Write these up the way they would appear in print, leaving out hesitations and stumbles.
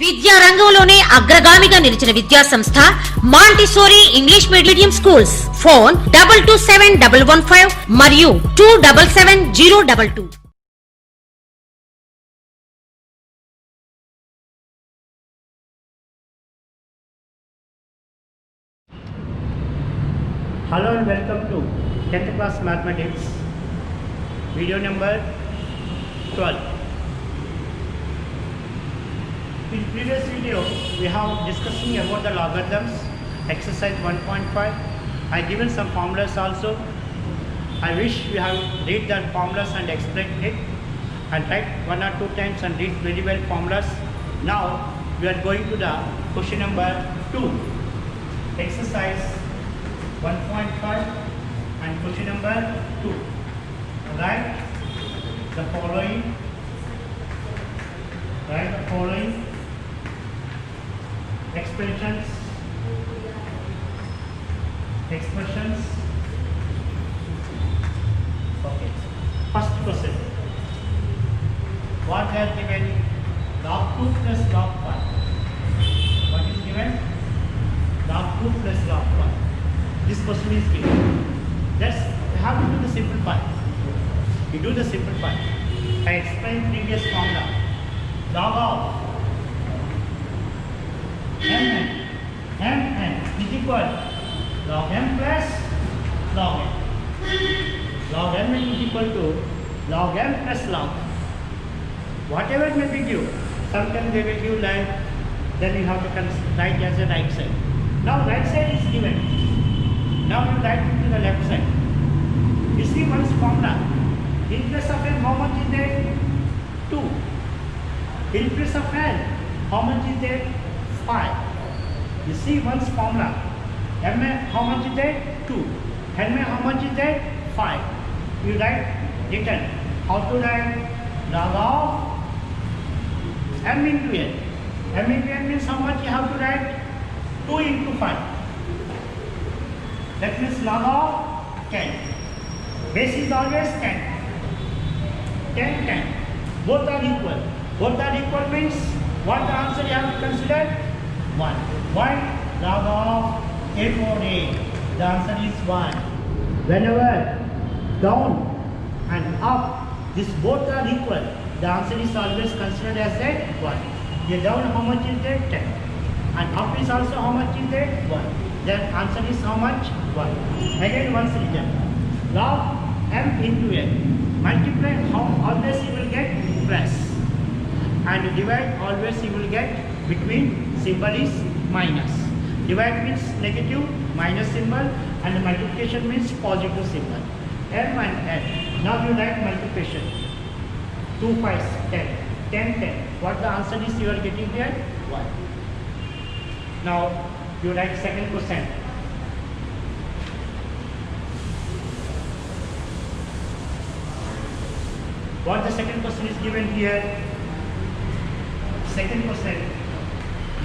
విద్యా రంగంలోనే అగ్రగామిగా నిలిచిన విద్యా సంస్థ Montessori English medium schools. Phone 227115 మరియు 277022. Hello and welcome to 10th class mathematics video number 12. In previous video we have discussing about the logarithms, exercise 1.5. I given some formulas also. I wish we have read the formulas and explain it and write one or two times and read very well formulas. Now we are going to the question number 2, exercise 1.5 and question number 2. Write the following. Expressions. Okay. First question. What has given? Log 2 plus log 1. What is given? Log 2 plus log 1. This question is given. Just have to do the simple part. You do the simple part. I explained previous formula. Log of mn is equal log m plus log n. Log m is equal to log m plus log n. Whatever may be given, sometimes they will give like, then you have to write as a right side. Now right side is given. Now you write it to the left side. You see one's formula. In place of n, how much is there? 2. In place of n, how much is there? 5. You see one's formula. M, how much is there? 2. N, how much is there? 5. You write written. How to write? Log of m into n. M into n means how much you have to write? 2 into 5. That means log of 10. Base is always 10. 10. Both are equal. Both are equal means what the answer you have to consider? 1. Why? Log of a over a. The answer is 1. Whenever down and up, these both are equal, the answer is always considered as a 1. Here down how much is there? 10. And up is also how much is there? 1. Then answer is how much? 1. Again once written. Log m into n. Multiply how always you will get plus. And divide always you will get between symbol is minus. Divide means negative minus symbol and multiplication means positive symbol. M and n. Now you write multiplication. 2 5 10. 10. What the answer is you are getting here? 1. Now you write second question. What the second question is given here? Second question.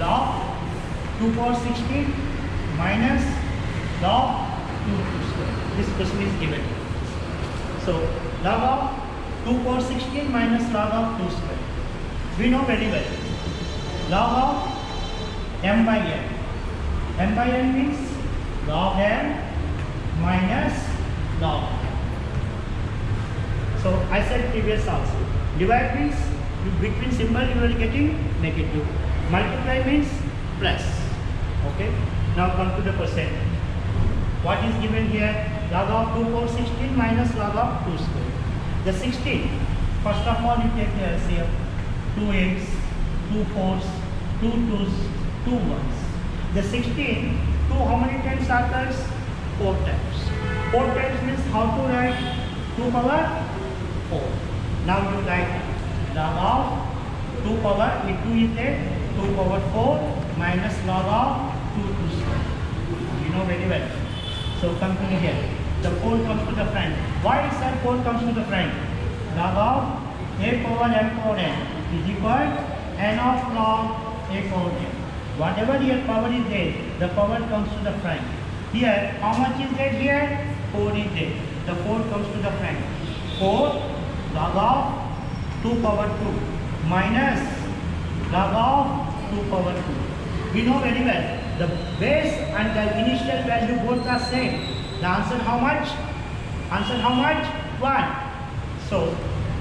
Log 2 power 16 minus log 2 square. This question is given. So log of 2 power 16 minus log of 2 square. We know very well. Log of m by n. M by n means log m minus log n. So I said previous also. Divide means between symbol you are getting negative. Multiply means plus. Okay. Now come to the question. What is given here? Log of 2 power 16 minus log of 2 square. The 16. First of all you take the LCM. 2 8s, 2 4s, 2 2s, 2 1s. The 16, 2 how many times occurs? 4 times. 4 times means how to write? 2 power 4. Now you write log of 2 power, if 2 is there, 2 power 4 minus log of 2 square. You know very well. So come to here. The 4 comes to the front. Why is that 4 comes to the front? Log of a power m power n is equal n of log a power n. Whatever your power is there, the power comes to the front. Here, how much is there here? 4 is there. The 4 comes to the front. 4 log of 2 power 2 minus log of 2 power 2. We know very well the base and the initial value both are same. The answer how much? Answer how much? 1. So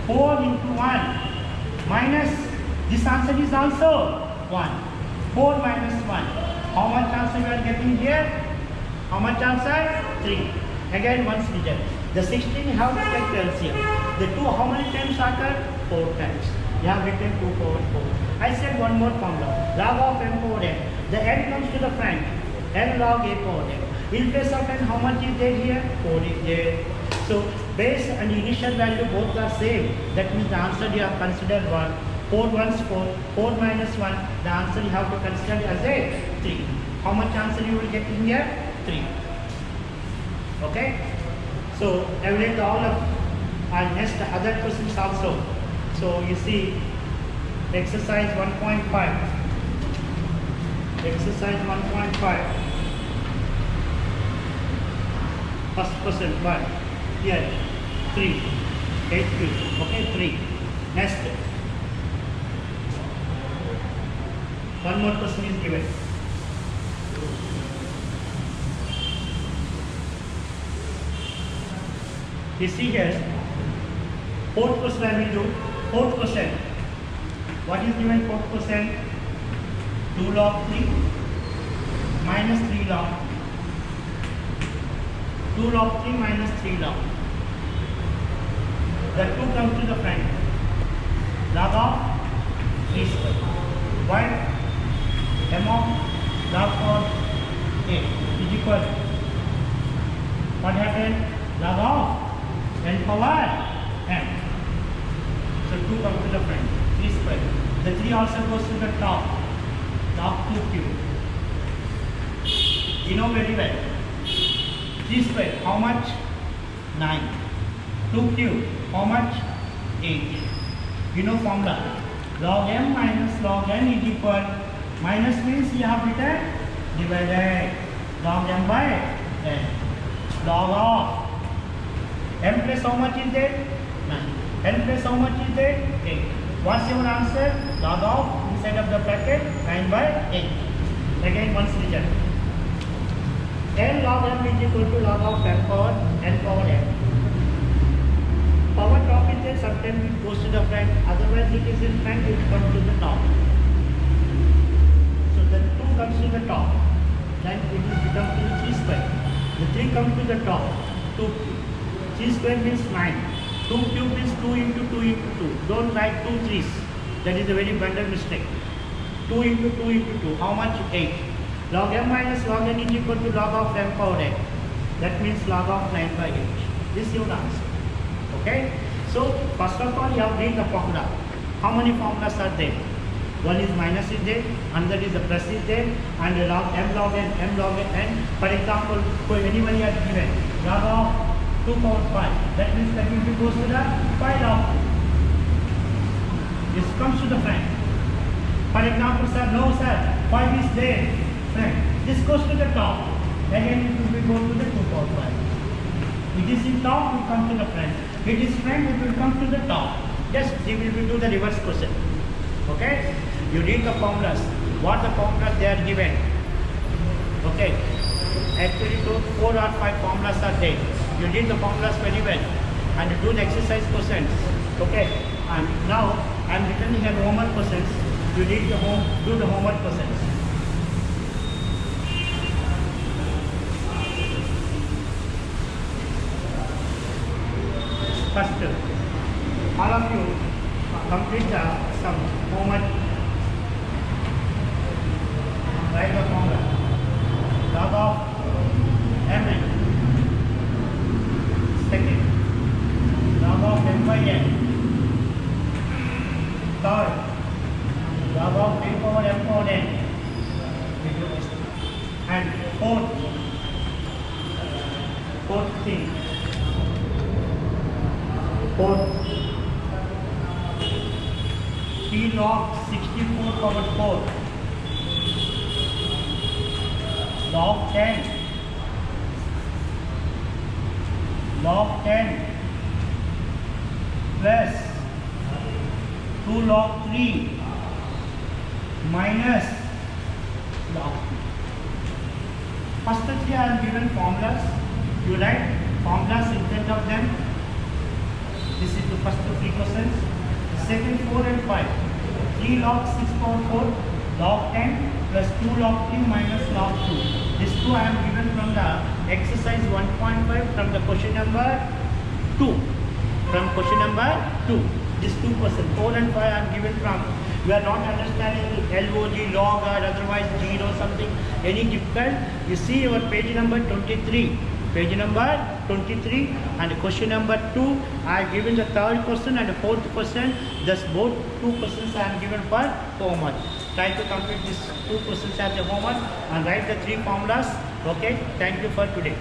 4 into 1 minus, this answer is also 1. 4 minus 1. How much answer you are getting here? How much answer? 3. Again once reject. The 16 have to take LCM. The 2 how many times occur? 4 times. You have written 2 power 4. I said one more formula. Log of m power n. The n comes to the front. N log a power n. In place of n, how much is there here? 4 is there. So base and initial value both are same. That means the answer you have considered 1. 4 ones 4. 4 minus 1. The answer you have to consider as a 3. How much answer you will get in here? 3. Okay. So evaluate all of our next other questions also. So you see exercise 1.5. Exercise 1.5. First question 1. Here 3. 8 2. Okay, 3. Next. One more question is given. You see here, fourth question I will do. Fourth question. What is given fourth question? 2 log 3 minus 3 log. 2 log 3 minus 3 log. The 2 comes to the front. Log of 3 square. 1 m of log of a is equal. What happened? Log of n power m. So 2 comes to the front. 3 square. The 3 also goes to the top. Log 2 cube. You know very well. 3 square, how much? 9. 2 cube, how much? 8. You know formula. Log m minus log n is equal. Minus means you have written divided. Log m by n. Log of m plus how much is there? 9. n plus how much is there? 8. What's your answer? Log of inside of the bracket 9 by 8. Again once result. n log m is equal to log of n power m. Power top is there, sometimes it goes to the front, otherwise it is in front, it comes to the top. So the 2 comes to the top, then it will become to the 3 square. The 3 comes to the top, 2 cube. 3 square means 9. 2 cube means 2 into 2 into 2. Don't write 2 3s. That is a very blunder mistake. 2 into 2 into 2. How much? 8. Log m minus log n is equal to log of m power n. That means log of 9 by 8. This is your answer. Okay? So first of all you have read the formula. How many formulas are there? One is minus is there, another is the plus is there, and the log m log n, m log n. For example, anybody has given log of 2 power 5. That means that will be goes to the 5 log. This comes to the front. For example, sir, no sir, 5 is there. Front. This goes to the top. Again it will be go to the 2 power 5. It is in top, it will come to the front. It is front, it will come to the top. Just we will do the reverse question. Okay? You read the formulas. What the formulas they are given. Okay? Actually, 4 or 5 formulas are there. You read the formulas very well and do the exercise questions. Okay? And now I am returning here homework questions. You read the do the homework questions. First, all of you complete some homework. Write the formula. Log of mn. Second, log of m by n. Third, log of a power m power n. And fourth thing. P log 64 power 4. Log 10. Log 10 plus 2 log 3 minus log 2. First three I have given formulas. You write formulas in front of them. This is the first three questions. Second 4 and 5. 3 log 6 power 4 log 10 plus 2 log 3 minus log 2. This 2 I am given from the exercise 1.5 from the question number 2. From question number 2. These 2 questions 4 and 5 I am given from. You are not understanding LOG, log or otherwise 0 something any difficult. You see your page number 23. Page number 23 and question number 2 I have given the third question and the fourth question. Just both 2 questions I am given for homework. Try to complete these 2 questions as a homework and write the 3 formulas. Okay, thank you for today.